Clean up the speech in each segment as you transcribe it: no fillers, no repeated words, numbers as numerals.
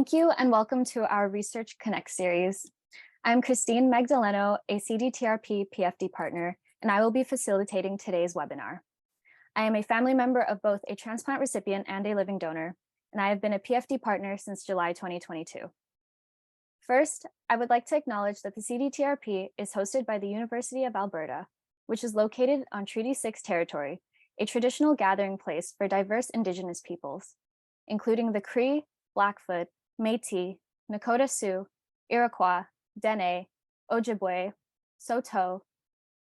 Thank you and welcome to our Research Connect series. I'm Christine Magdaleno, a CDTRP PFD partner, and I will be facilitating today's webinar. I am a family member of both a transplant recipient and a living donor, and I have been a PFD partner since July 2022. First, I would like to acknowledge that the CDTRP is hosted by the University of Alberta, which is located on Treaty 6 territory, a traditional gathering place for diverse Indigenous peoples, including the Cree, Blackfoot, Métis, Nakota Sioux, Iroquois, Dene, Ojibwe, Saulteaux,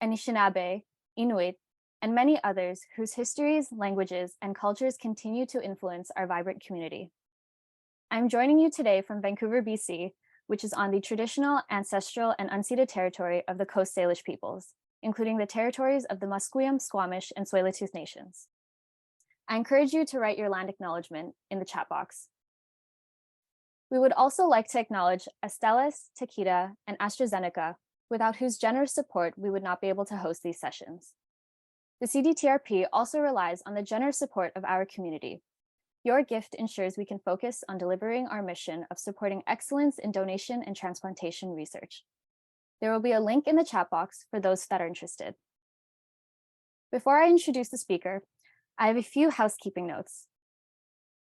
Anishinaabe, Inuit, and many others whose histories, languages, and cultures continue to influence our vibrant community. I'm joining you today from Vancouver, BC, which is on the traditional, ancestral, and unceded territory of the Coast Salish peoples, including the territories of the Musqueam, Squamish, and Tsleil-Waututh nations. I encourage you to write your land acknowledgement in the chat box. We would also like to acknowledge Astellas, Takeda, and AstraZeneca, without whose generous support we would not be able to host these sessions. The CDTRP also relies on the generous support of our community. Your gift ensures we can focus on delivering our mission of supporting excellence in donation and transplantation research. There will be a link in the chat box for those that are interested. Before I introduce the speaker, I have a few housekeeping notes.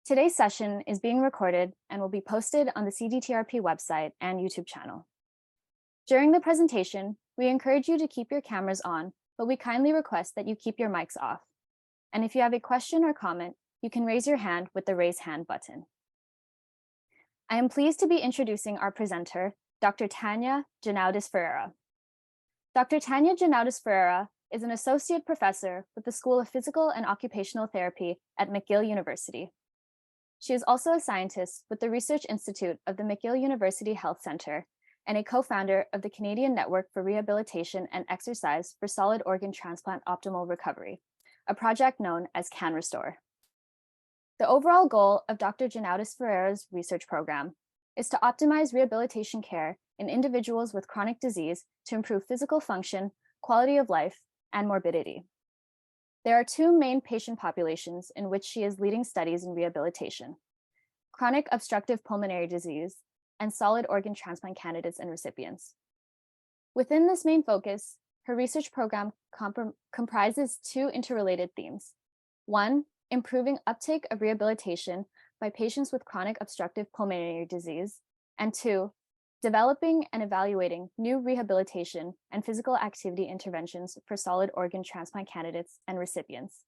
Today's session is being recorded and will be posted on the CDTRP website and YouTube channel. During the presentation, we encourage you to keep your cameras on, but we kindly request that you keep your mics off. And if you have a question or comment, you can raise your hand with the raise hand button. I am pleased to be introducing our presenter, Dr. Tania Janaudis-Ferreira. Dr. Tania Janaudis-Ferreira is an associate professor with the School of Physical and Occupational Therapy at McGill University. She is also a scientist with the Research Institute of the McGill University Health Centre and a co-founder of the Canadian Network for Rehabilitation and Exercise for Solid Organ Transplant Optimal Recovery, a project known as CanRestore. The overall goal of Dr. Janaudis-Ferreira's research program is to optimize rehabilitation care in individuals with chronic disease to improve physical function, quality of life, and morbidity. There are two main patient populations in which she is leading studies in rehabilitation: chronic obstructive pulmonary disease and solid organ transplant candidates and recipients. Within this main focus, her research program comprises two interrelated themes. One, improving uptake of rehabilitation by patients with chronic obstructive pulmonary disease, and two, developing and evaluating new rehabilitation and physical activity interventions for solid organ transplant candidates and recipients.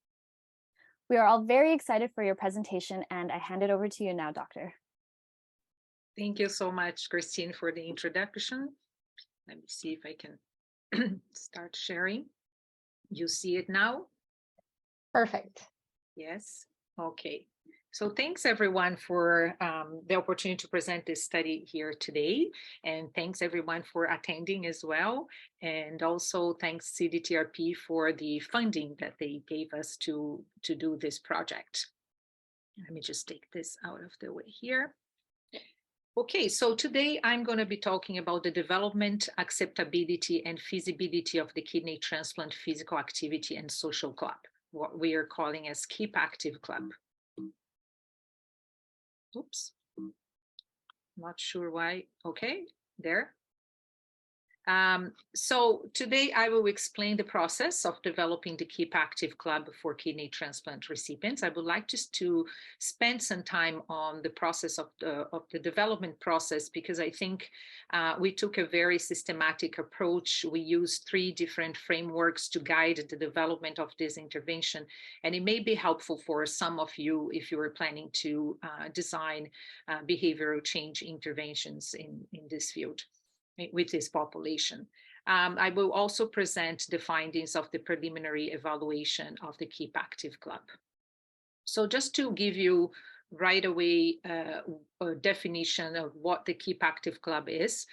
We are all very excited for your presentation, and I hand it over to you now, Doctor. Thank you so much, Christine, for the introduction. Let me see if I can start sharing. You see it now? Perfect. Yes. Okay. So thanks everyone for the opportunity to present this study here today. And thanks everyone for attending as well. And also thanks CDTRP for the funding that they gave us to do this project. Let me just take this out of the way here. Okay, so today I'm going to be talking about the development, acceptability, and feasibility of the kidney transplant physical activity and social club, what we are calling as Keep Active Club. Oops, not sure why. Okay, there. So today I will explain the process of developing the Keep Active Club for kidney transplant recipients. I would like just to spend some time on the process of the development process, because I think we took a very systematic approach. We used 3 different frameworks to guide the development of this intervention, and it may be helpful for some of you if you are planning to design behavioral change interventions in this field with this population. I will also present the findings of the preliminary evaluation of the Keep Active Club. So just to give you right away a definition of what the Keep Active Club is,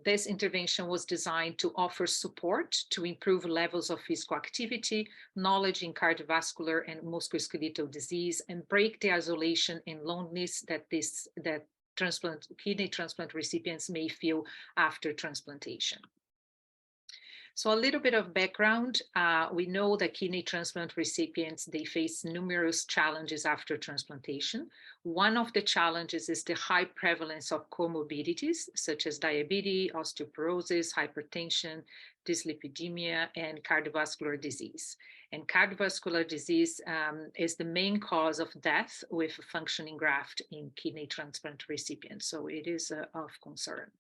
this intervention was designed to offer support to improve levels of physical activity, knowledge in cardiovascular and musculoskeletal disease, and break the isolation and loneliness that kidney transplant recipients may feel after transplantation. So a little bit of background, we know that kidney transplant recipients, they face numerous challenges after transplantation. One of the challenges is the high prevalence of comorbidities, such as diabetes, osteoporosis, hypertension, dyslipidemia, and cardiovascular disease. And cardiovascular disease is the main cause of death with a functioning graft in kidney transplant recipients. So it is of concern.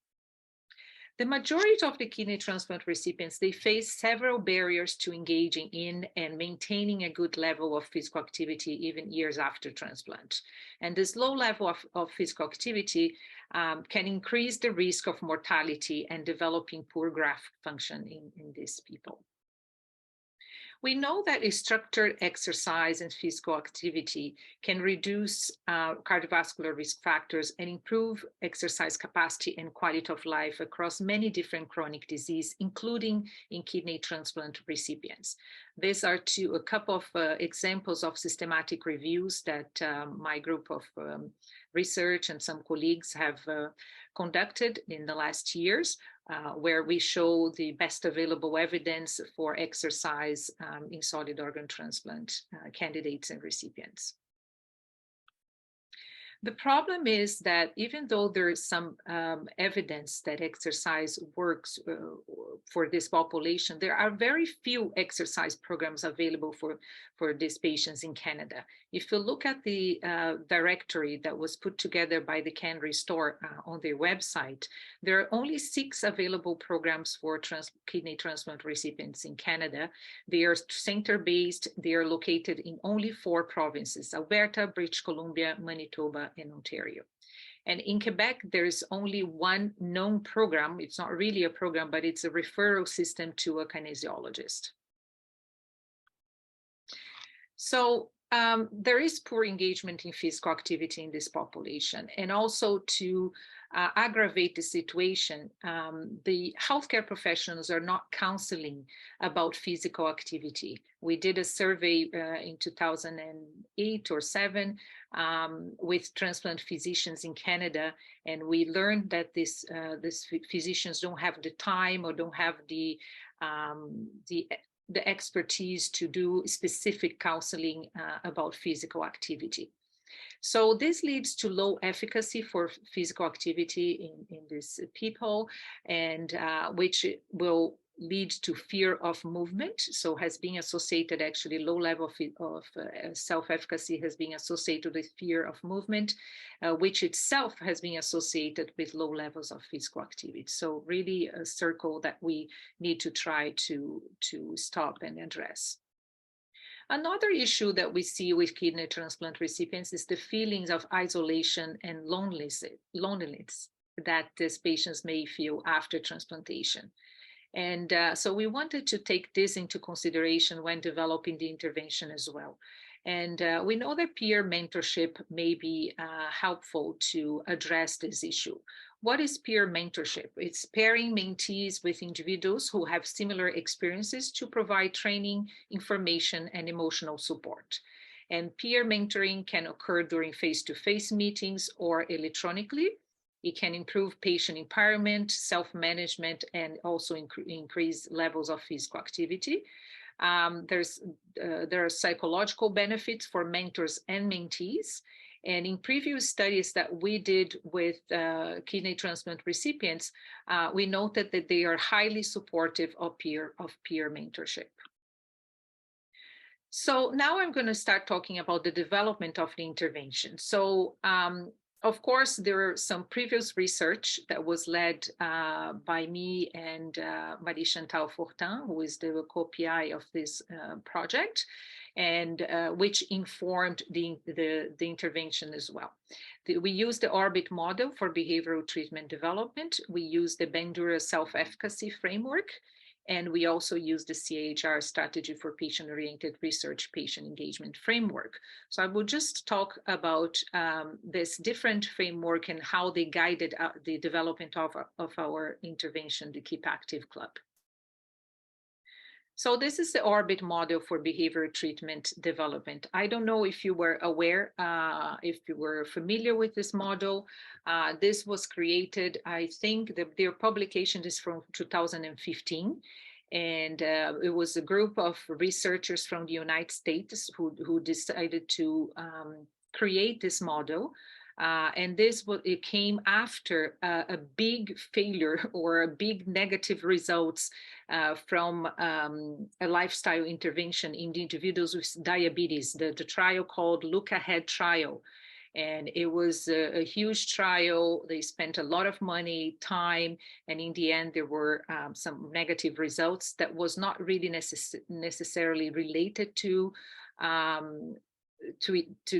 The majority of the kidney transplant recipients, they face several barriers to engaging in and maintaining a good level of physical activity even years after transplant. And this low level of physical activity can increase the risk of mortality and developing poor graft function in these people. We know that a structured exercise and physical activity can reduce cardiovascular risk factors and improve exercise capacity and quality of life across many different chronic diseases, including in kidney transplant recipients. These are a couple of examples of systematic reviews that my group of research and some colleagues have conducted in the last years, where we show the best available evidence for exercise in solid organ transplant candidates and recipients. The problem is that even though there is some evidence that exercise works for this population, there are very few exercise programs available for these patients in Canada. If you look at the directory that was put together by the Can Restore on their website, there are only 6 available programs for kidney transplant recipients in Canada. They are center-based. They are located in only 4 provinces: Alberta, British Columbia, Manitoba, in Ontario. And in Quebec, there is only one known program. It's not really a program, but it's a referral system to a kinesiologist. So there is poor engagement in physical activity in this population. And also to aggravate the situation, the healthcare professionals are not counseling about physical activity. We did a survey in 2008 or 7 with transplant physicians in Canada, and we learned that these physicians don't have the time or don't have the expertise to do specific counseling about physical activity. So this leads to low efficacy for physical activity in these people, and which will lead to fear of movement. So has been associated, actually, low level of self-efficacy has been associated with fear of movement, which itself has been associated with low levels of physical activity. So really a circle that we need to try to stop and address. Another issue that we see with kidney transplant recipients is the feelings of isolation and loneliness that these patients may feel after transplantation. And so we wanted to take this into consideration when developing the intervention as well. And we know that peer mentorship may be helpful to address this issue. What is peer mentorship? It's pairing mentees with individuals who have similar experiences to provide training, information, and emotional support. And peer mentoring can occur during face-to-face meetings or electronically. It can improve patient empowerment, self-management, and also increase levels of physical activity. There are psychological benefits for mentors and mentees. And in previous studies that we did with kidney transplant recipients, we noted that they are highly supportive of peer mentorship. So now I'm going to start talking about the development of the intervention. So of course, there are some previous research that was led by me and Marie-Chantal Fortin, who is the co-PI of this project, and which informed the intervention as well. We used the ORBIT model for behavioral treatment development. We used the Bandura self-efficacy framework, and we also use the CAHR strategy for patient-oriented research patient engagement framework. So I will just talk about this different framework and how they guided the development of our intervention, the Keep Active Club. So this is the ORBIT model for behavioral treatment development. I don't know if you were aware, if you were familiar with this model. This was created, I think their publication is from 2015. And it was a group of researchers from the United States who decided to create this model. And it came after a big failure or a big negative results from a lifestyle intervention in the individuals with diabetes, the trial called Look Ahead trial. And it was a huge trial. They spent a lot of money, time, and in the end, there were some negative results that was not really necessarily related to the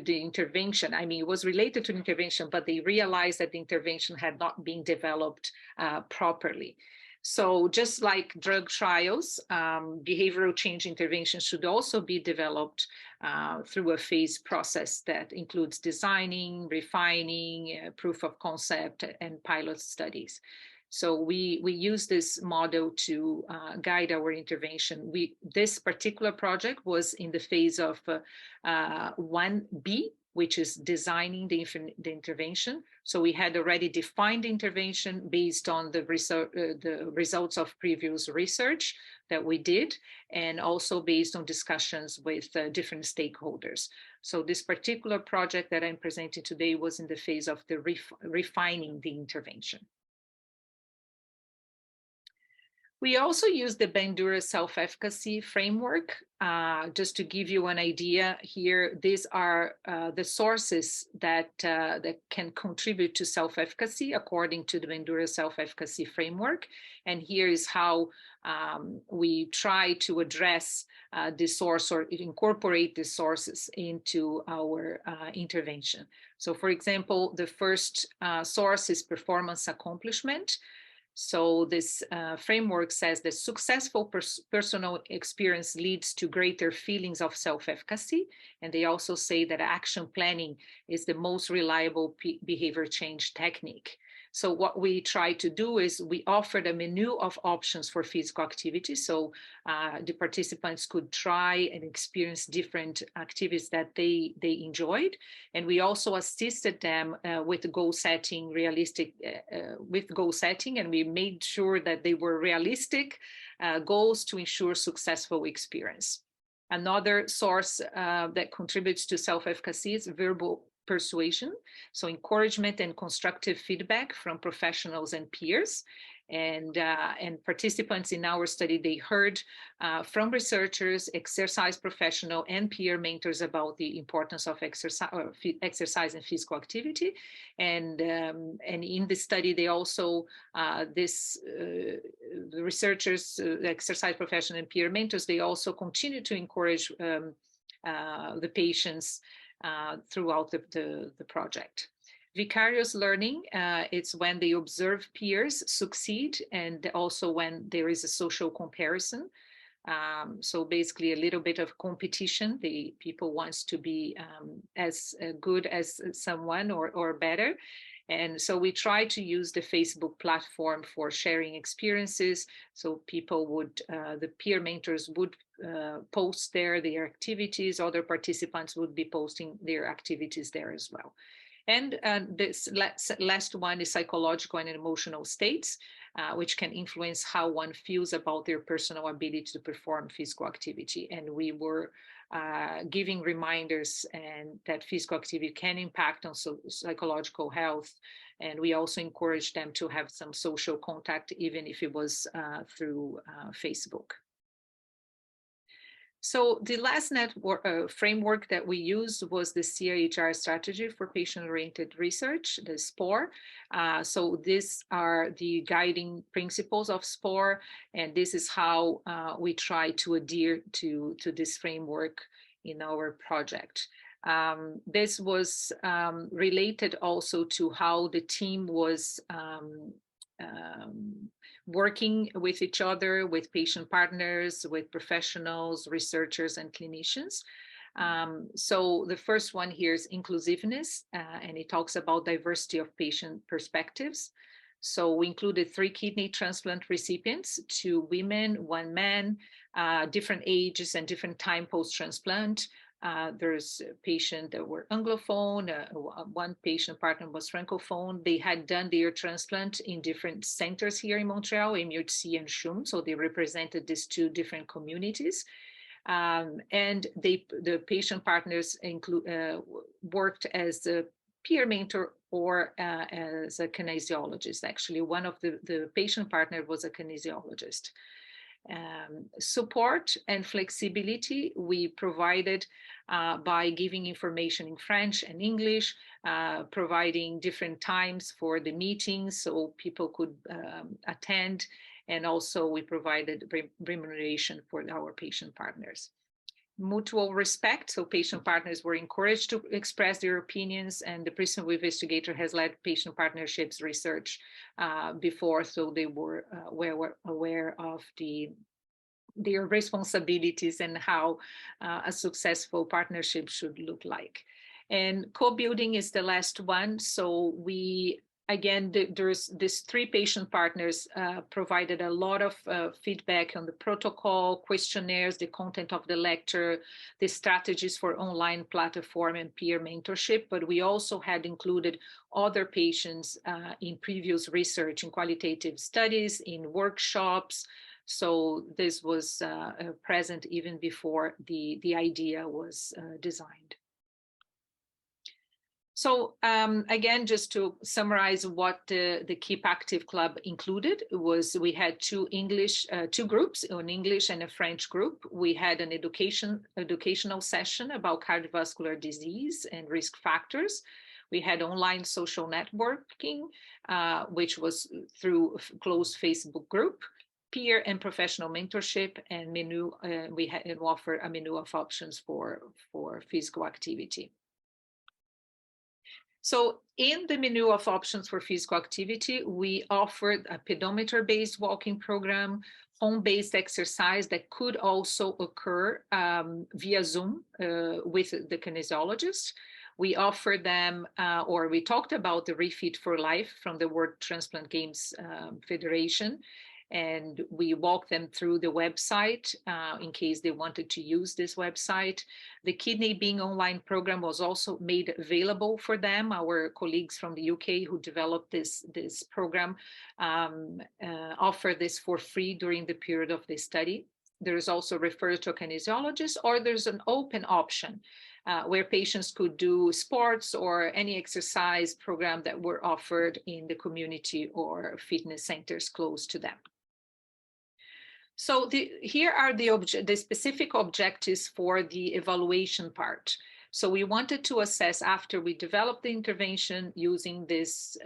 intervention. I mean, it was related to intervention, but they realized that the intervention had not been developed properly. So just like drug trials, behavioral change interventions should also be developed through a phase process that includes designing, refining, proof of concept, and pilot studies. So we use this model to guide our intervention. This particular project was in the phase of 1B, which is designing the intervention. So we had already defined the intervention based on the results of previous research that we did, and also based on discussions with different stakeholders. So this particular project that I'm presenting today was in the phase of the refining the intervention. We also use the Bandura self-efficacy framework. Just to give you an idea here, these are the sources that can contribute to self-efficacy according to the Bandura self-efficacy framework. And here is how we try to address the source or incorporate the sources into our intervention. So for example, the first source is performance accomplishment. So this framework says that successful personal experience leads to greater feelings of self-efficacy. And they also say that action planning is the most reliable behavior change technique. So what we try to do is we offered a menu of options for physical activity. So the participants could try and experience different activities that they enjoyed. And we also assisted them with goal setting, and we made sure that they were realistic goals to ensure successful experience. Another source that contributes to self-efficacy is verbal persuasion, so encouragement and constructive feedback from professionals and peers. And participants in our study, they heard from researchers, exercise professional, and peer mentors about the importance of exercise and physical activity. And in the study, they also, the researchers, exercise professional, and peer mentors, they also continue to encourage the patients throughout the project. Vicarious learning, it's when they observe peers succeed and also when there is a social comparison. So basically a little bit of competition. The people wants to be as good as someone or better. And so we try to use the Facebook platform for sharing experiences. So people would, the peer mentors would post their activities. Other participants would be posting their activities there as well. And this last one is psychological and emotional states, which can influence how one feels about their personal ability to perform physical activity. And we were giving reminders and that physical activity can impact on psychological health. And we also encouraged them to have some social contact, even if it was through Facebook. So the last framework that we used was the CIHR strategy for patient-oriented research, the SPORE. So these are the guiding principles of SPORE, and this is how we try to adhere to this framework in our project. This was related also to how the team was working with each other, with patient partners, with professionals, researchers, and clinicians. So the first one here is inclusiveness, and it talks about diversity of patient perspectives. So we included 3 kidney transplant recipients, 2 women, 1 man, different ages and different time post-transplant. There's a patient that were Anglophone, one patient partner was Francophone. They had done their transplant in different centers here in Montreal, MUHC and CHUM, so they represented these two different communities. And the patient partners worked as a peer mentor or as a kinesiologist. Actually, one of the patient partner was a kinesiologist. Support and flexibility we provided by giving information in French and English, providing different times for the meetings so people could attend, and also we provided remuneration for our patient partners. Mutual respect, so patient partners were encouraged to express their opinions, and the principal investigator has led patient partnerships research before, so they were aware of their responsibilities and how a successful partnership should look like. And co-building is the last one. So there's these three patient partners provided a lot of feedback on the protocol, questionnaires, the content of the lecture, the strategies for online platform and peer mentorship. But we also had included other patients in previous research, in qualitative studies, in workshops. So this was present even before the idea was designed. So again, just to summarize what the Keep Active Club included, we had two groups, an English and a French group. We had an educational session about cardiovascular disease and risk factors. We had online social networking, which was through a closed Facebook group, peer and professional mentorship, and menu. We had offered a menu of options for physical activity. So in the menu of options for physical activity, we offered a pedometer-based walking program, home-based exercise that could also occur via Zoom with the kinesiologist. We offered them, or we talked about the Refit for Life from the World Transplant Games Federation. And we walked them through the website in case they wanted to use this website. The Kidney Being Online program was also made available for them. Our colleagues from the UK who developed this program offer this for free during the period of the study. There is also referred to a kinesiologist, or there's an open option where patients could do sports or any exercise program that were offered in the community or fitness centers close to them. So here are the specific objectives for the evaluation part. So we wanted to assess, after we developed the intervention using these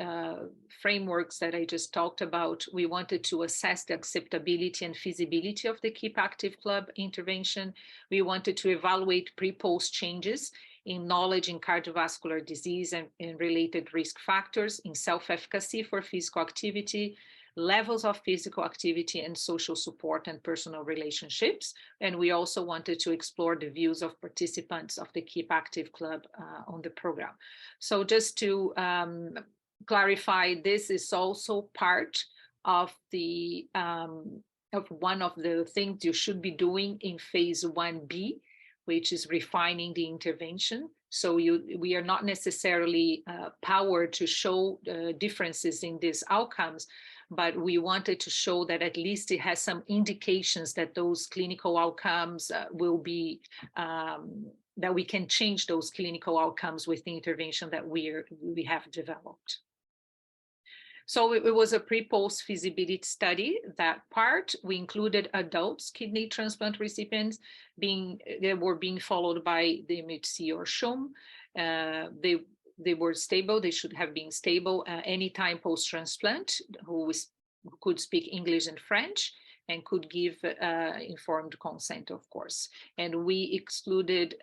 frameworks that I just talked about, we wanted to assess the acceptability and feasibility of the Keep Active Club intervention. We wanted to evaluate pre-post changes in knowledge in cardiovascular disease and related risk factors, in self-efficacy for physical activity, levels of physical activity and social support and personal relationships. And we also wanted to explore the views of participants of the Keep Active Club on the program. So just to clarify, this is also part of one of the things you should be doing in phase 1B, which is refining the intervention. So we are not necessarily powered to show differences in these outcomes, but we wanted to show that at least it has some indications that those clinical outcomes will be, that we can change those clinical outcomes with the intervention that we have developed. So it was a pre-post feasibility study. That part, we included adults, kidney transplant recipients, they were being followed by the MHC or CHUM. They were stable, they should have been stable anytime post-transplant, who could speak English and French and could give informed consent, of course. And we excluded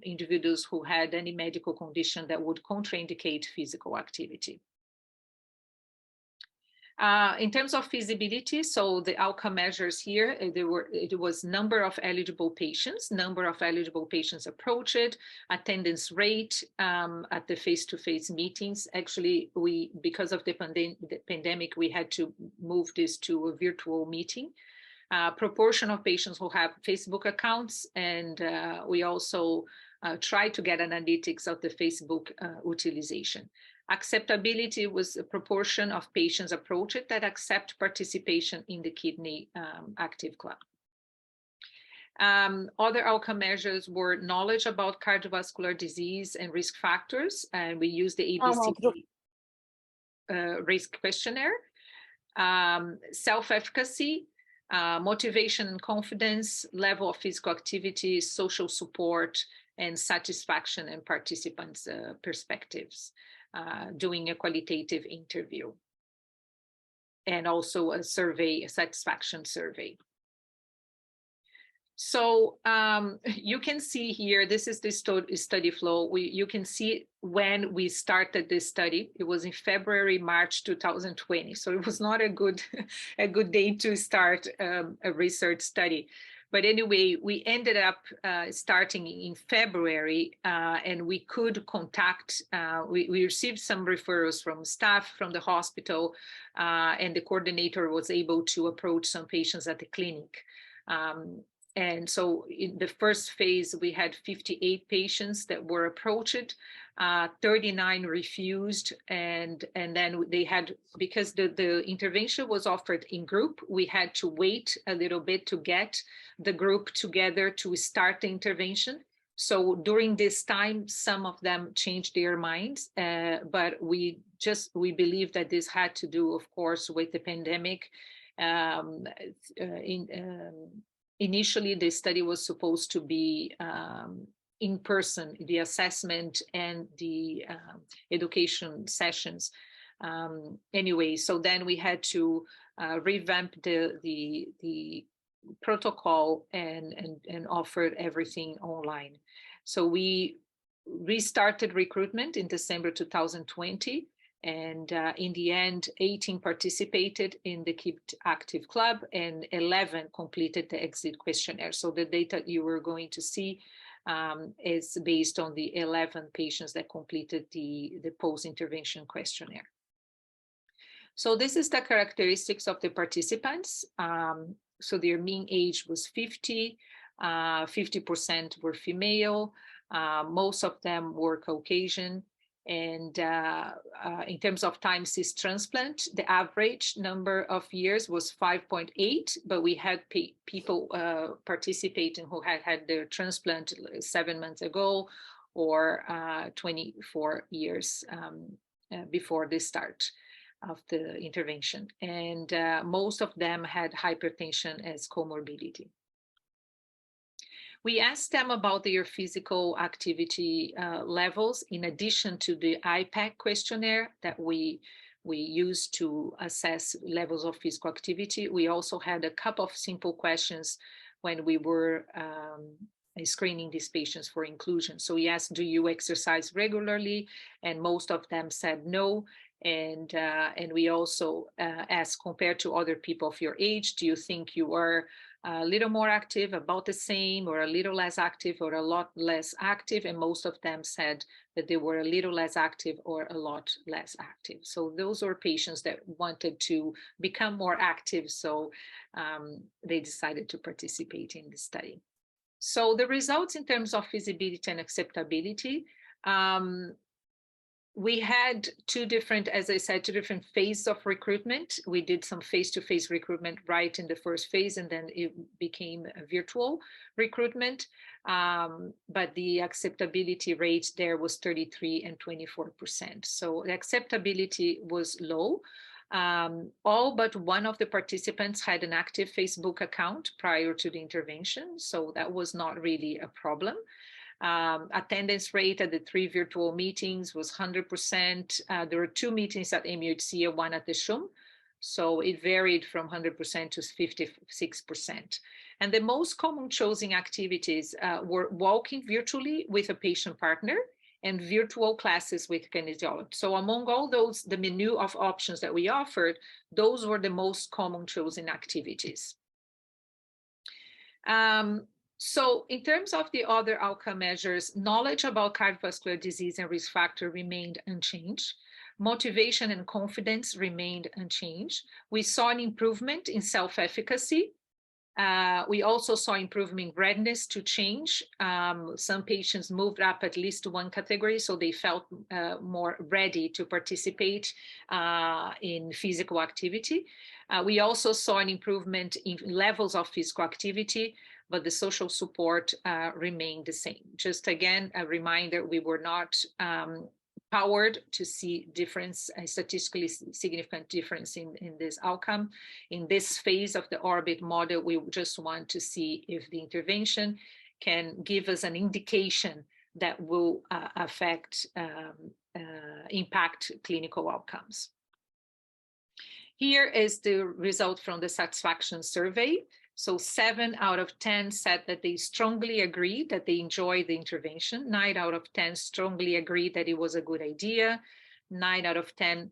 individuals who had any medical condition that would contraindicate physical activity. In terms of feasibility, so the outcome measures here, it was number of eligible patients approached, attendance rate at the face-to-face meetings. Actually, because of the pandemic, we had to move this to a virtual meeting. Proportion of patients who have Facebook accounts, and we also try to get analytics of the Facebook utilization. Acceptability was a proportion of patients approached that accept participation in the Kidney Active Club. Other outcome measures were knowledge about cardiovascular disease and risk factors, and we used the ABCD risk questionnaire. Self-efficacy, motivation and confidence, level of physical activity, social support, and satisfaction and participants' perspectives, doing a qualitative interview, and also a survey, a satisfaction survey. So you can see here, this is the study flow. You can see when we started this study. It was in February, March 2020. So it was not a good date to start a research study. But anyway, we ended up starting in February, and we could contact, we received some referrals from staff from the hospital, and the coordinator was able to approach some patients at the clinic. And so in the first phase, we had 58 patients that were approached, 39 refused, and then they had, because the intervention was offered in group, we had to wait a little bit to get the group together to start the intervention. So during this time, some of them changed their minds, but we believe that this had to do, of course, with the pandemic. Initially, the study was supposed to be in person, the assessment and the education sessions. Anyway, so then we had to revamp the protocol and offered everything online. So we restarted recruitment in December 2020. And in the end, 18 participated in the Keep Active Club and 11 completed the exit questionnaire. So the data you were going to see is based on the 11 patients that completed the post-intervention questionnaire. So this is the characteristics of the participants. So their mean age was 50, 50% were female, most of them were Caucasian. And in terms of time cis transplant, the average number of years was 5.8, but we had people participating who had their transplant 7 months ago or 24 years before the start of the intervention. And most of them had hypertension as comorbidity. We asked them about their physical activity levels in addition to the IPAC questionnaire that we used to assess levels of physical activity. We also had a couple of simple questions when we were screening these patients for inclusion. So we asked, do you exercise regularly? And most of them said no. And we also asked, compared to other people of your age, do you think you are a little more active, about the same, or a little less active, or a lot less active? And most of them said that they were a little less active or a lot less active. So those were patients that wanted to become more active, so they decided to participate in the study. So the results in terms of feasibility and acceptability, we had two different phases of recruitment. We did some face-to-face recruitment right in the first phase, and then it became a virtual recruitment. But the acceptability rate there was 33 and 24%. So the acceptability was low. All but one of the participants had an active Facebook account prior to the intervention, so that was not really a problem. Attendance rate at the 3 virtual meetings was 100%. There were 2 meetings at MUHC and 1 at the SHUM. So it varied from 100% to 56%. And the most common chosen activities were walking virtually with a patient partner and virtual classes with kinesiology. So among all those, the menu of options that we offered, those were the most common chosen activities. So in terms of the other outcome measures, knowledge about cardiovascular disease and risk factor remained unchanged. Motivation and confidence remained unchanged. We saw an improvement in self-efficacy. We also saw improvement in readiness to change. Some patients moved up at least one category, so they felt more ready to participate in physical activity. We also saw an improvement in levels of physical activity, but the social support remained the same. Just again, a reminder, we were not powered to see difference, a statistically significant difference in this outcome. In this phase of the ORBIT model, we just want to see if the intervention can give us an indication that will impact clinical outcomes. Here is the result from the satisfaction survey. So 7 out of 10 said that they strongly agreed that they enjoyed the intervention. 9 out of 10 strongly agreed that it was a good idea. 9 out of 10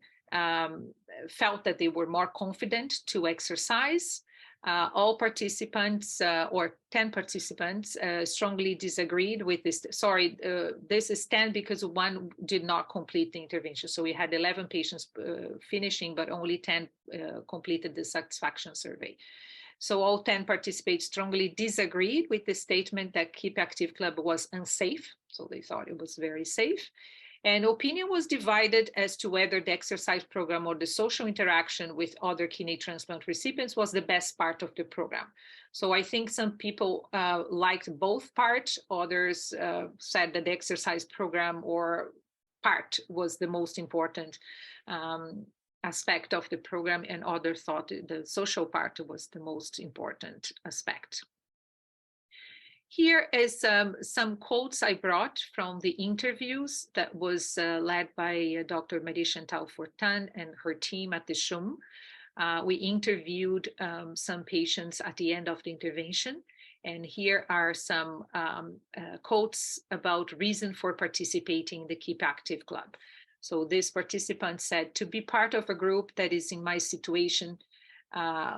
felt that they were more confident to exercise. All participants, or 10 participants, strongly disagreed with this. Sorry, this is 10 because one did not complete the intervention. So we had 11 patients finishing, but only 10 completed the satisfaction survey. So all 10 participants strongly disagreed with the statement that Keep Active Club was unsafe. So they thought it was very safe. And opinion was divided as to whether the exercise program or the social interaction with other kidney transplant recipients was the best part of the program. So I think some people liked both parts. Others said that the exercise program or part was the most important aspect of the program, and others thought the social part was the most important aspect. Here is some quotes I brought from the interviews that was led by Dr. Marie-Chantal Fortin and her team at the CHUM. We interviewed some patients at the end of the intervention, and here are some quotes about reason for participating in the Keep Active Club. So this participant said, to be part of a group that is in my situation,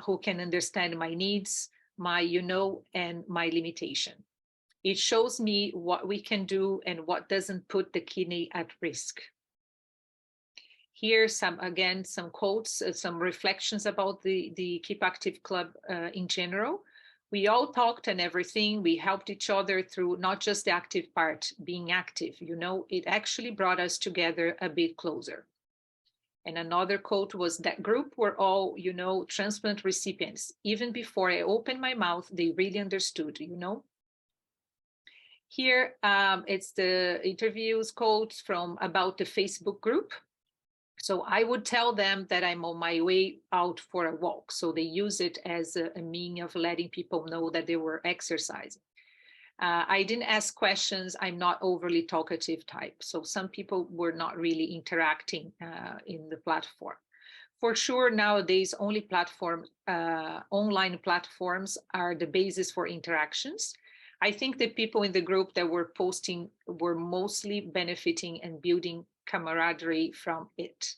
who can understand my needs, my and my limitation. It shows me what we can do and what doesn't put the kidney at risk. Here, some quotes, some reflections about the Keep Active Club in general. We all talked and everything. We helped each other through not just the active part, being active. It actually brought us together a bit closer. And another quote was, that group were all, transplant recipients. Even before I opened my mouth, they really understood, Here, it's the interviews quotes about the Facebook group. So I would tell them that I'm on my way out for a walk. So they use it as a means of letting people know that they were exercising. I didn't ask questions. I'm not overly talkative type. So some people were not really interacting in the platform. For sure, nowadays, online platforms are the basis for interactions. I think the people in the group that were posting were mostly benefiting and building camaraderie from it.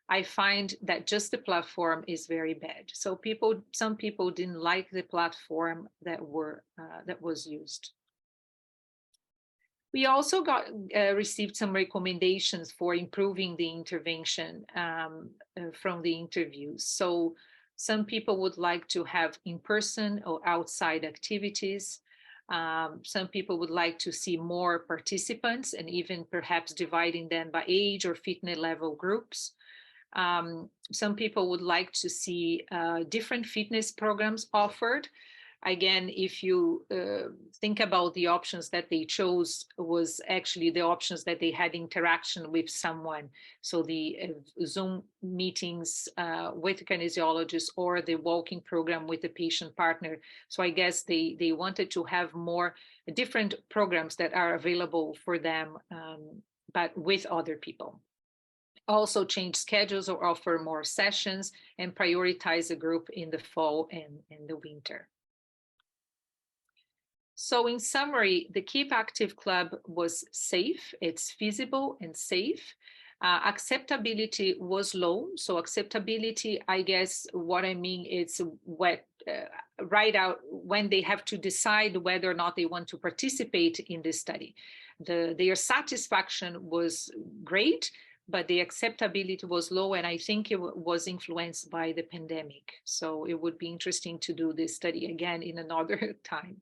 I find that just the platform is very bad. So some people didn't like the platform that was used. We also received some recommendations for improving the intervention from the interviews. So some people would like to have in-person or outside activities. Some people would like to see more participants and even perhaps dividing them by age or fitness level groups. Some people would like to see different fitness programs offered. Again, if you think about the options that they chose, was actually the options that they had interaction with someone. So the Zoom meetings with kinesiologists or the walking program with the patient partner. So I guess they wanted to have more different programs that are available for them, but with other people. Also change schedules or offer more sessions and prioritize the group in the fall and in the winter. So in summary, the Keep Active Club was safe, it's feasible and safe. Acceptability was low. So acceptability, I guess what I mean is right out when they have to decide whether or not they want to participate in this study. Their satisfaction was great, but the acceptability was low, and I think it was influenced by the pandemic. So it would be interesting to do this study again in another time.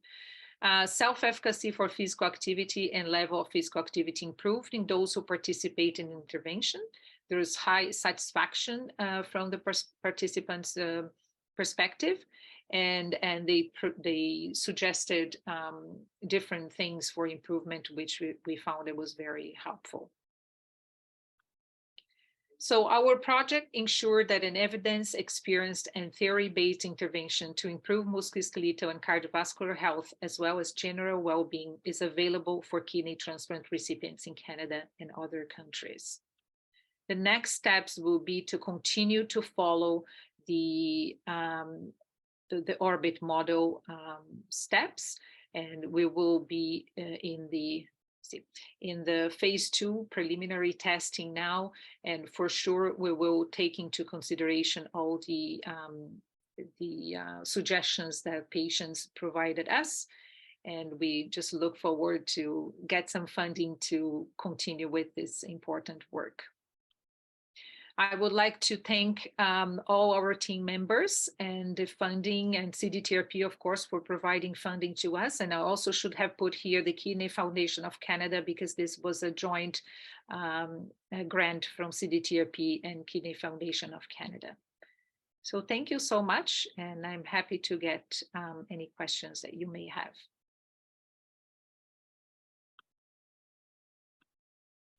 Self-efficacy for physical activity and level of physical activity improved in those who participate in intervention. There is high satisfaction from the participants' perspective, and they suggested different things for improvement, which we found it was very helpful. So our project ensured that an evidence, experienced, and theory-based intervention to improve musculoskeletal and cardiovascular health, as well as general well-being, is available for kidney transplant recipients in Canada and other countries. The next steps will be to continue to follow the orbit model steps, and we will be in the phase 2 preliminary testing now, and for sure we will take into consideration all the suggestions that patients provided us, and we just look forward to get some funding to continue with this important work. I would like to thank all our team members and the funding, and CDTRP, of course, for providing funding to us. And I also should have put here the Kidney Foundation of Canada, because this was a joint grant from CDTRP and Kidney Foundation of Canada. So thank you so much, and I'm happy to get any questions that you may have.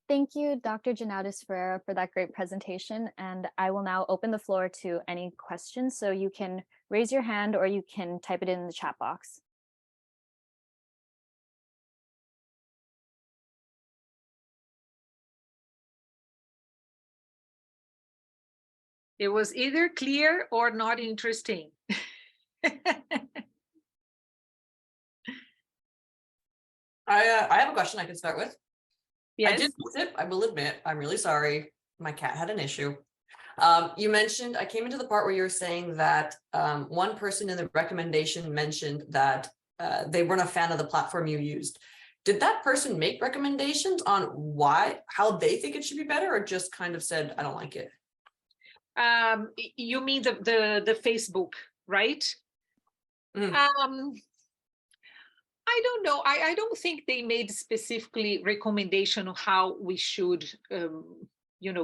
Thank you, Dr. Janaudis-Ferreira, for that great presentation. And I will now open the floor to any questions. So you can raise your hand or you can type it in the chat box. It was either clear or not interesting. I have a question I can start with. Yes. I did miss it, I will admit. I'm really sorry. My cat had an issue. You mentioned, I came into the part where you were saying that one person in the recommendation mentioned that they weren't a fan of the platform you used. Did that person make recommendations on how they think it should be better, or just kind of said, I don't like it? You mean the Facebook, right? Mm. I don't know. I don't think they made specifically recommendation on how we should,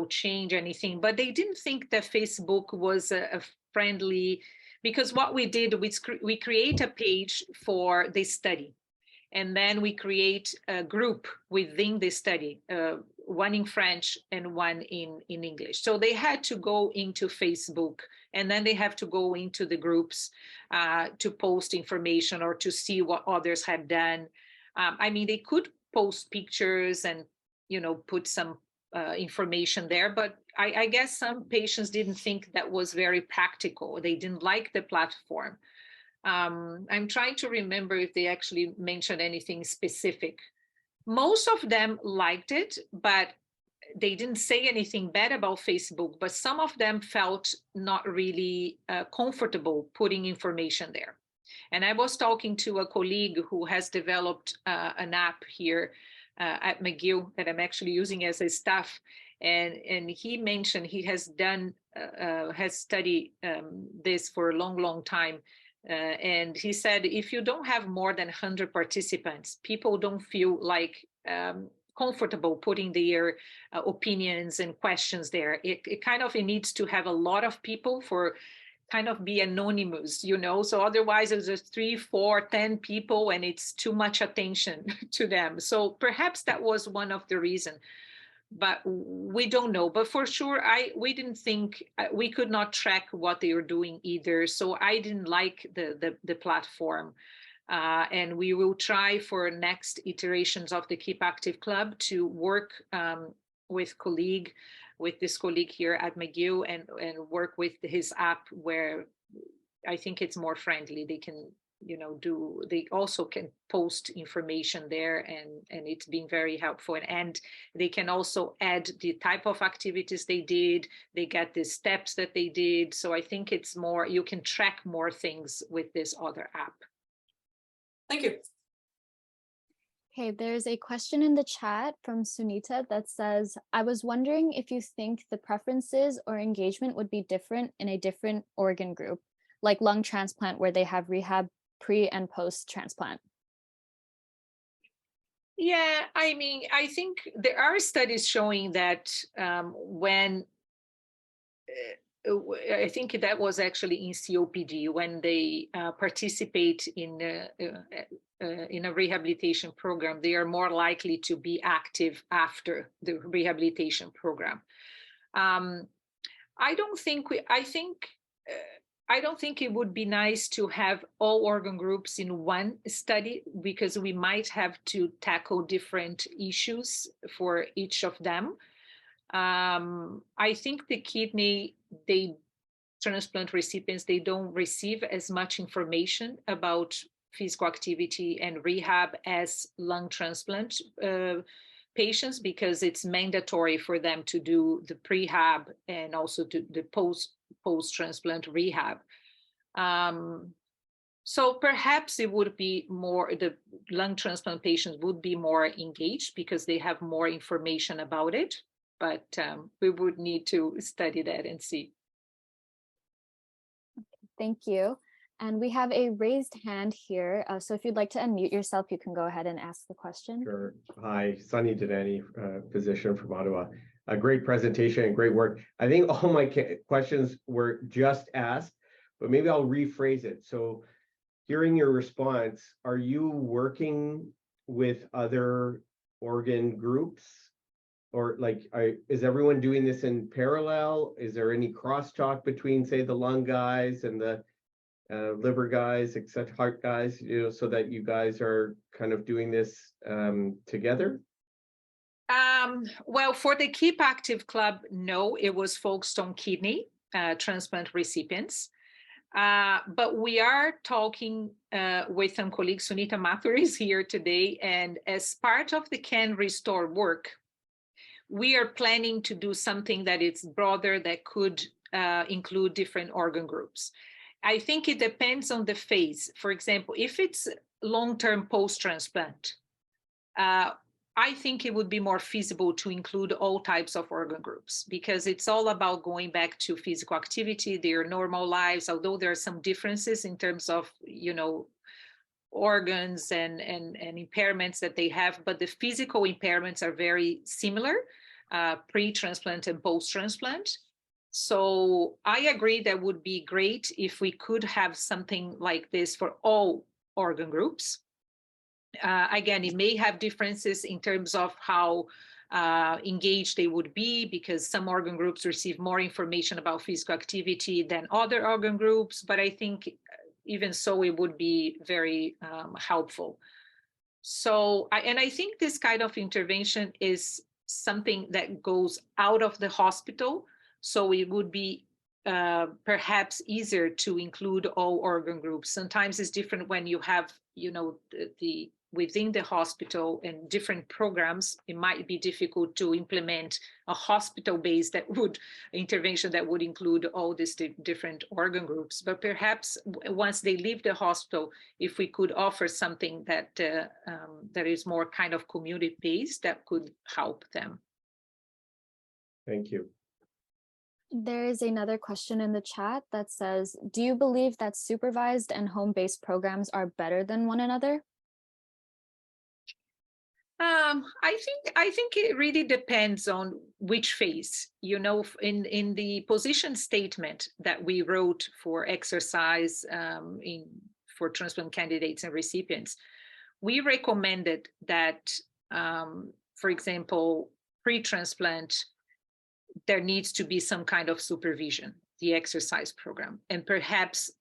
change anything. But they didn't think that Facebook was a friendly, because what we did, we create a page for the study, and then we create a group within the study, one in French and one in English. So they had to go into Facebook, and then they have to go into the groups to post information or to see what others have done. I mean, they could post pictures and, put some information there, but I guess some patients didn't think that was very practical. They didn't like the platform. I'm trying to remember if they actually mentioned anything specific. Most of them liked it, but they didn't say anything bad about Facebook, but some of them felt not really comfortable putting information there. And I was talking to a colleague who has developed an app here at McGill that I'm actually using as a staff. And he mentioned he has studied this for a long time. And he said, if you don't have more than 100 participants, people don't feel like comfortable putting their opinions and questions there. It kind of needs to have a lot of people for kind of be anonymous, so otherwise it's just 3, 4, 10 people and it's too much attention to them. So perhaps that was one of the reasons, but we don't know. But for sure, we didn't think, we could not track what they were doing either. So I didn't like the platform. And we will try for next iterations of the Keep Active Club to work with this colleague here at McGill and work with his app, where I think it's more friendly. They can, they also can post information there, and it's been very helpful. And they can also add the type of activities they did. They get the steps that they did. So I think it's more, you can track more things with this other app. Thank you. Okay, there's a question in the chat from Sunita that says, I was wondering if you think the preferences or engagement would be different in a different organ group, like lung transplant, where they have rehab pre and post transplant. Yeah, I mean, I think there are studies showing that when I think that was actually in COPD when they participate in a rehabilitation program, they are more likely to be active after the rehabilitation program. I don't think I don't think it would be nice to have all organ groups in one study because we might have to tackle different issues for each of them. I think the kidney, transplant recipients, they don't receive as much information about physical activity and rehab as lung transplant patients because it's mandatory for them to do the prehab and also to the post-transplant rehab. So perhaps it would be more, the lung transplant patients would be more engaged because they have more information about it, but we would need to study that and see. Thank you. And we have a raised hand here. So if you'd like to unmute yourself, you can go ahead and ask the question. Sure. Hi, Sunny Denani, physician from Ottawa. A great presentation and great work. I think all my questions were just asked, but maybe I'll rephrase it. So hearing your response, are you working with other organ groups? Or like, is everyone doing this in parallel? Is there any crosstalk between, say, the lung guys and the liver guys, except heart guys, you know, so that you guys are kind of doing this together? Well, for the Keep Active Club, no, it was focused on kidney transplant recipients. But we are talking with some colleagues. Sunita Mathur is here today, and as part of the Can Restore work, we are planning to do something that is broader that could include different organ groups. I think it depends on the phase. For example, if it's long-term post-transplant, I think it would be more feasible to include all types of organ groups because it's all about going back to physical activity, their normal lives, although there are some differences in terms of, you know, organs and impairments that they have, but the physical impairments are very similar, pre-transplant and post-transplant. So I agree that would be great if we could have something like this for all organ groups. Again, it may have differences in terms of how engaged they would be because some organ groups receive more information about physical activity than other organ groups, but I think even so, it would be very helpful. So, I think this kind of intervention is something that goes out of the hospital. So it would be perhaps easier to include all organ groups. Sometimes it's different when you have, you know, the within the hospital and different programs, it might be difficult to implement a hospital-based intervention that would include all these different organ groups. But perhaps once they leave the hospital, if we could offer something that that is more kind of community-based, that could help them. Thank you. There is another question in the chat that says, do you believe that supervised and home-based programs are better than one another? I think it really depends on which phase. You know, in the position statement that we wrote for exercise for transplant candidates and recipients, we recommended that, for example, pre-transplant, there needs to be some kind of supervision, the exercise program, and perhaps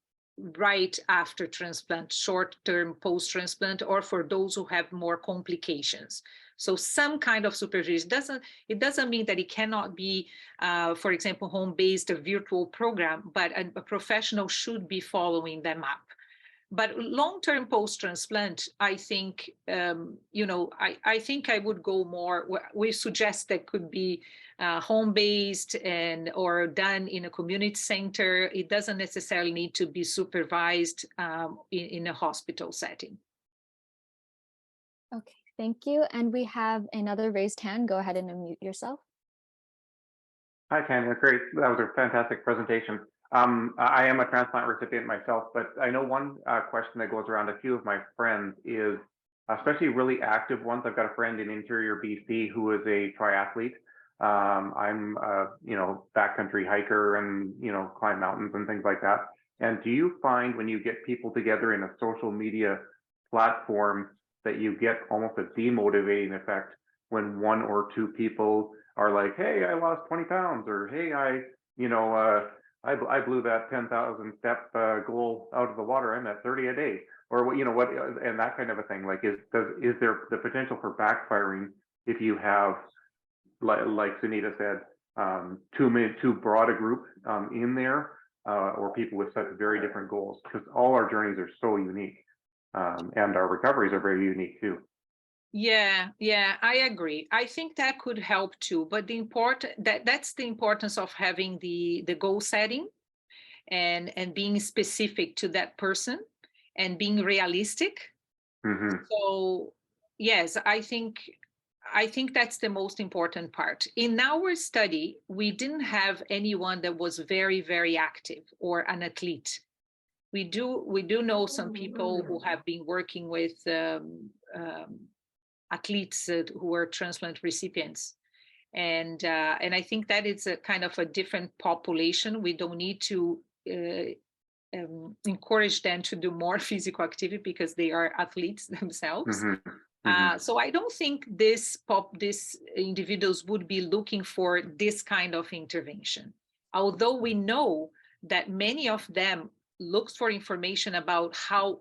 right after transplant, short-term post-transplant, or for those who have more complications. So some kind of supervision. It doesn't mean that it cannot be, for example, home-based, a virtual program, but a professional should be following them up. But long-term post-transplant, I think, you know, I think I would go more, we suggest that could be home-based or done in a community center. It doesn't necessarily need to be supervised in a hospital setting. Okay, Thank you. And we have another raised hand. Go ahead and unmute yourself. Hi, Tania. Great. That was a fantastic presentation. I am a transplant recipient myself, but I know one question that goes around a few of my friends is, especially really active ones. I've got a friend in interior BC who is a triathlete. I'm backcountry hiker and, climb mountains and things like that. And do you find when you get people together in a social media platform that you get almost a demotivating effect when one or two people are like, hey, I lost 20 pounds, or hey, I blew that 10,000 step goal out of the water. I'm at 30 a day, or what, and that kind of a thing. Like, is there the potential for backfiring if you have, like Sunita said, too broad a group in there, or people with such very different goals? Because all our journeys are so unique, and our recoveries are very unique too. Yeah, I agree. I think that could help too. But that's the importance of having the goal setting and being specific to that person and being realistic. Mm-hmm. So yes, I think that's the most important part. In our study, we didn't have anyone that was very, very active or an athlete. We do know some people who have been working with athletes who were transplant recipients. And I think that it's a kind of a different population. We don't need to encourage them to do more physical activity because they are athletes themselves. Mm-hmm. Mm-hmm. So I don't think these individuals would be looking for this kind of intervention. Although we know that many of them look for information about how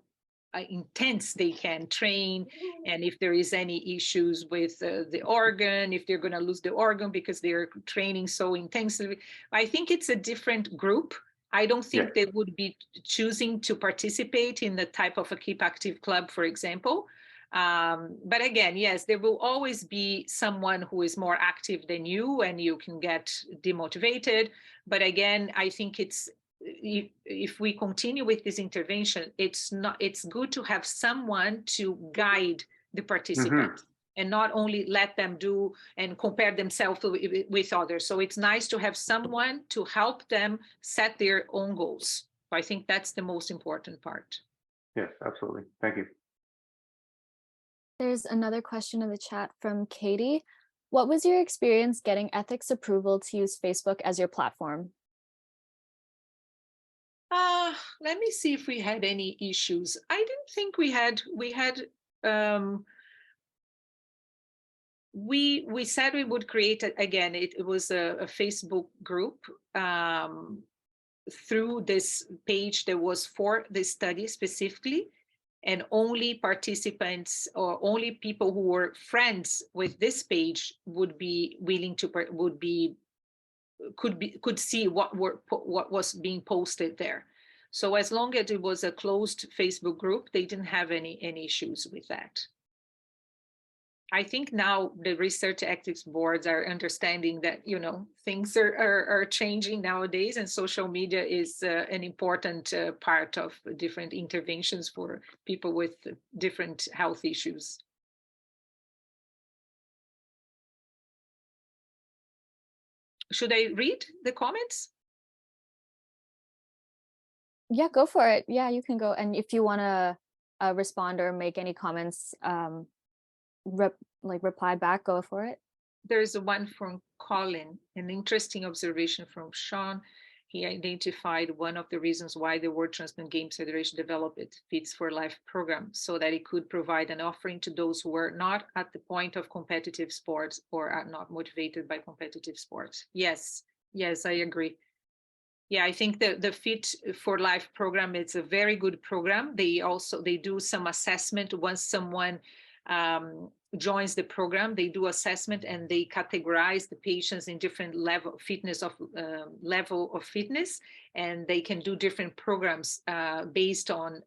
intense they can train, and if there is any issues with the organ, if they're going to lose the organ because they're training so intensively. I think it's a different group. I don't think they would be choosing to participate in the type of a Keep Active Club, for example. But again, yes, there will always be someone who is more active than you and you can get demotivated. But again, I think if we continue with this intervention, it's good to have someone to guide the participants and not only let them do and compare themselves with others. So it's nice to have someone to help them set their own goals. So I think that's the most important part. Yes, absolutely. Thank you. There's another question in the chat from Katie. What was your experience getting ethics approval to use Facebook as your platform? Let me see if we had any issues. I didn't think we had. We said we would create again. It was a Facebook group through this page that was for the study specifically, and only participants or only people who were friends with this page would be willing to could see what was being posted there. So as long as it was a closed Facebook group, they didn't have any issues with that. I think now the research ethics boards are understanding that, things are changing nowadays, and social media is an important part of different interventions for people with different health issues. Should I read the comments? Yeah, go for it. Yeah, you can go. And if you want to respond or make any comments, reply back, go for it. There's one from Colin, an interesting observation from Sean. He identified one of the reasons why the World Transplant Games Federation developed its Fits for Life program, so that it could provide an offering to those who were not at the point of competitive sports or are not motivated by competitive sports. Yes, I agree. Yeah, I think the Fit for Life program is a very good program. They do some assessment once someone joins the program. They do assessment and they categorize the patients in different level of fitness, and they can do different programs based on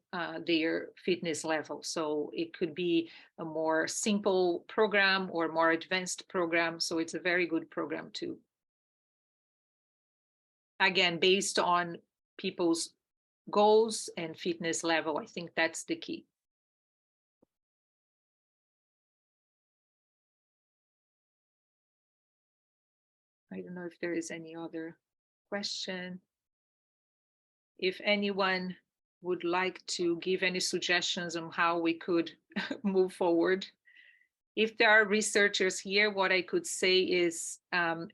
their fitness level. So it could be a more simple program or more advanced program. So it's a very good program too. Again, based on people's goals and fitness level. I think that's the key. I don't know if there is any other question. If anyone would like to give any suggestions on how we could move forward. If there are researchers here, what I could say is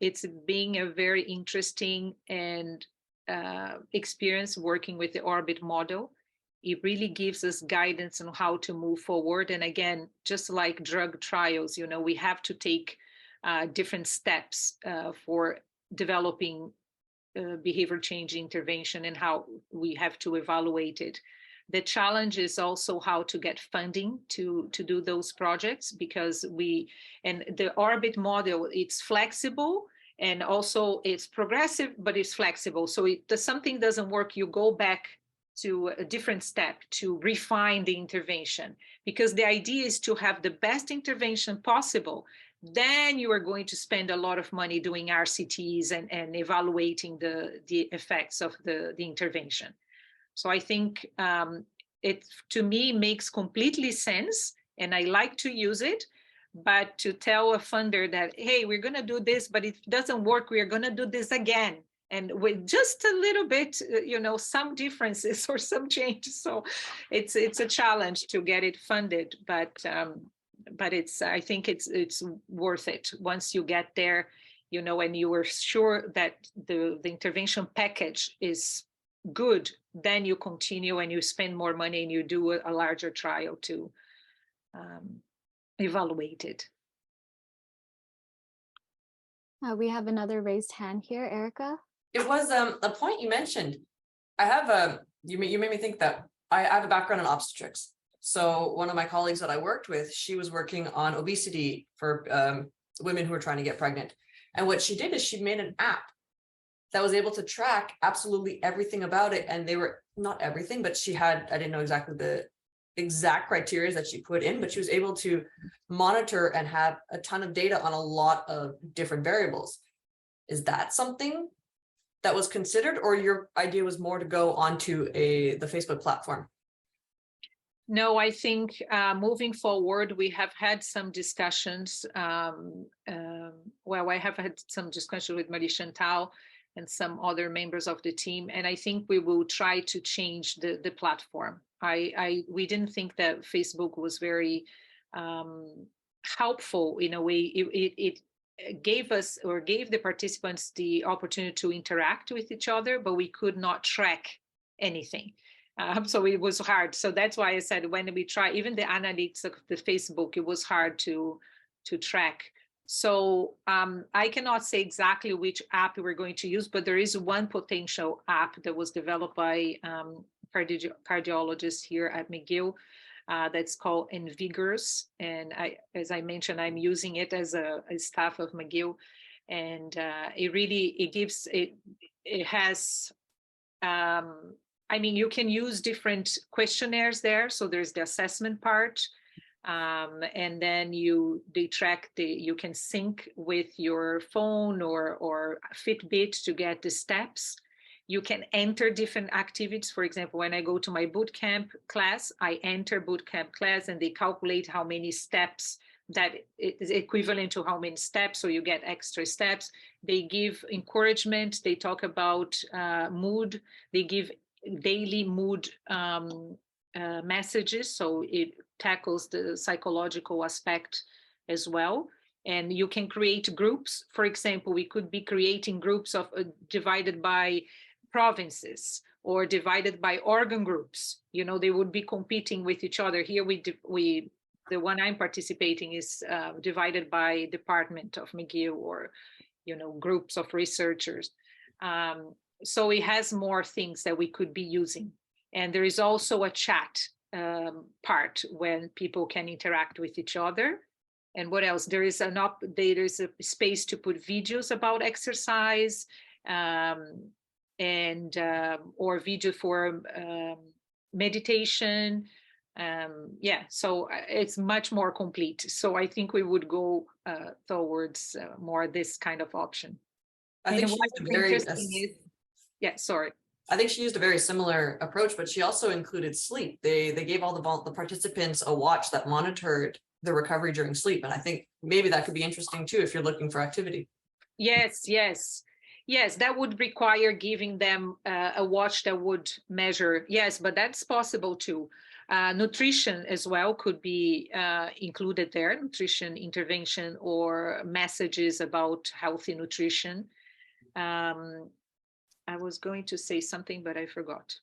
it's being a very interesting and experience working with the orbit model. It really gives us guidance on how to move forward. And again, just like drug trials, you know, we have to take different steps for developing behavior change intervention and how we have to evaluate it. The challenge is also how to get funding to do those projects, because the orbit model, it's flexible and also it's progressive, but it's flexible. So if something doesn't work, you go back to a different step to refine the intervention, because the idea is to have the best intervention possible. Then you are going to spend a lot of money doing RCTs and evaluating the effects of the intervention. So I think it, to me, makes completely sense, and I like to use it. But to tell a funder that, hey, we're going to do this, but it doesn't work, we're going to do this again, and with just a little bit, you know, some differences or some changes. So it's a challenge to get it funded, but it's, I think it's worth it once you get there, you know, and you are sure that the intervention package is good. Then you continue and you spend more money and you do a larger trial to evaluate it. We have another raised hand here, Erica. It was a point you mentioned. I have you made me think that I have a background in obstetrics. So one of my colleagues that I worked with, she was working on obesity for women who were trying to get pregnant. And what she did is she made an app that was able to track absolutely everything about it. And they were not everything, but she had, I didn't know exactly the exact criteria that she put in, but she was able to monitor and have a ton of data on a lot of different variables. Is that something that was considered, or your idea was more to go onto the Facebook platform? No, I think moving forward, we have had some discussions. Well, I have had some discussion with Marie Chantal and some other members of the team, and I think we will try to change the platform. We didn't think that Facebook was very helpful in a way. It gave us, or gave the participants, the opportunity to interact with each other, but we could not track anything. So it was hard. So that's why I said, when we try, even the analytics of the Facebook, it was hard to track. So I cannot say exactly which app we're going to use, but there is one potential app that was developed by cardiologists here at McGill that's called Invigorous. And as I mentioned, I'm using it as a staff of McGill. And it has, I mean, you can use different questionnaires there. So there's the assessment part. And then you can sync with your phone or Fitbit to get the steps. You can enter different activities. For example, when I go to my bootcamp class, I enter bootcamp class and they calculate how many steps that is equivalent to how many steps. So you get extra steps. They give encouragement. They talk about mood. They give daily mood messages. So it tackles the psychological aspect as well. And you can create groups. For example, we could be creating groups of divided by provinces or divided by organ groups. You know, they would be competing with each other. Here the one I'm participating is divided by department of McGill, or, you know, groups of researchers. So it has more things that we could be using. And there is also a chat part when people can interact with each other. And what else? There is there's a space to put videos about exercise, or video for meditation. So it's much more complete. So I think we would go towards more this kind of option. I think I think she used a very similar approach, but she also included sleep. They gave all the participants a watch that monitored the recovery during sleep. And I think maybe that could be interesting too, if you're looking for activity. Yes, yes. Yes, that would require giving them a watch that would measure. Yes, but that's possible too. Nutrition as well could be included there, nutrition intervention or messages about healthy nutrition. I was going to say something, but I forgot.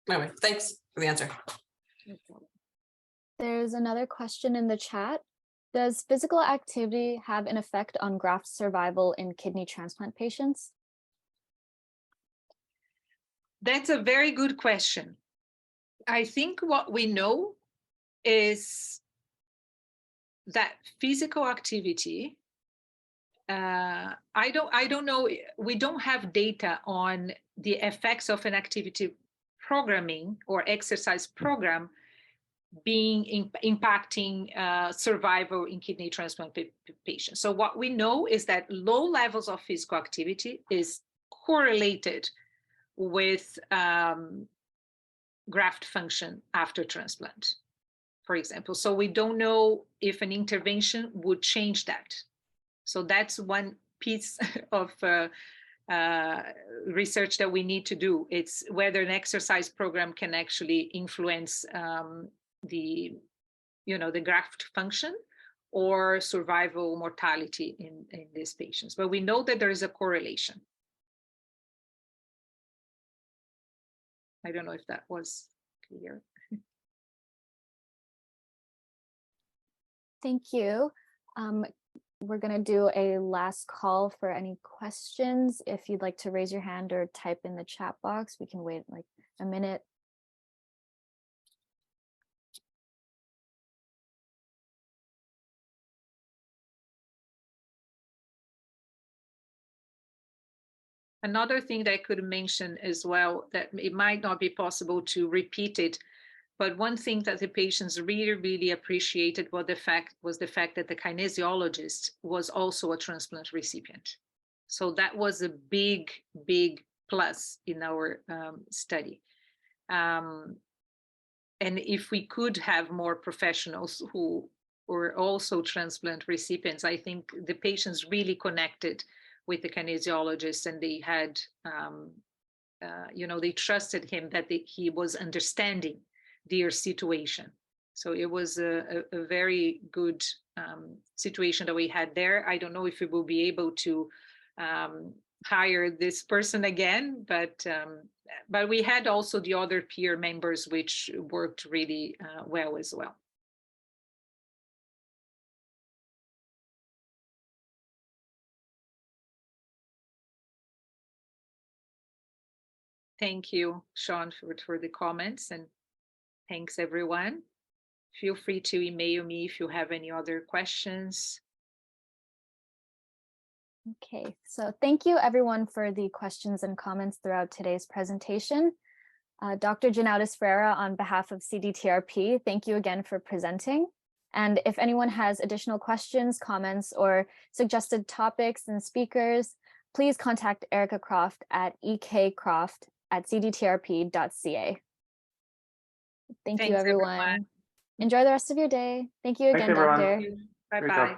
Anyway, thanks for the answer. There's another question in the chat. Does physical activity have an effect on graft survival in kidney transplant patients? That's a very good question. I think what we know is that physical activity, I don't know, we don't have data on the effects of an activity programming or exercise program being impacting survival in kidney transplant patients. So what we know is that low levels of physical activity is correlated with graft function after transplant, for example. So we don't know if an intervention would change that. So that's one piece of research that we need to do. It's whether an exercise program can actually influence the graft function or survival mortality in these patients. But we know that there is a correlation. I don't know if that was clear. Thank you. We're going to do a last call for any questions. If you'd like to raise your hand or type in the chat box, we can wait like a minute. Another thing that I could mention as well, that it might not be possible to repeat it, but one thing that the patients really, really appreciated was the fact that the kinesiologist was also a transplant recipient. So that was a big, big plus in our study. And if we could have more professionals who were also transplant recipients, I think the patients really connected with the kinesiologist, and they had, they trusted him that he was understanding their situation. So it was a very good situation that we had there. I don't know if we will be able to hire this person again, but we had also the other peer members, which worked really well as well. Thank you, Sean, for the comments, and thanks everyone. Feel free to email me if you have any other questions. Okay, so thank you everyone for the questions and comments throughout today's presentation. Dr. Janaudis-Ferreira, on behalf of CDTRP, thank you again for presenting. And if anyone has additional questions, comments, or suggested topics and speakers, please contact Erica Croft at ekcroft@cdtrp.ca. Thank you, everyone. Enjoy the rest of your day. Thank you again, Thanks, everyone. Doctor. Bye-bye.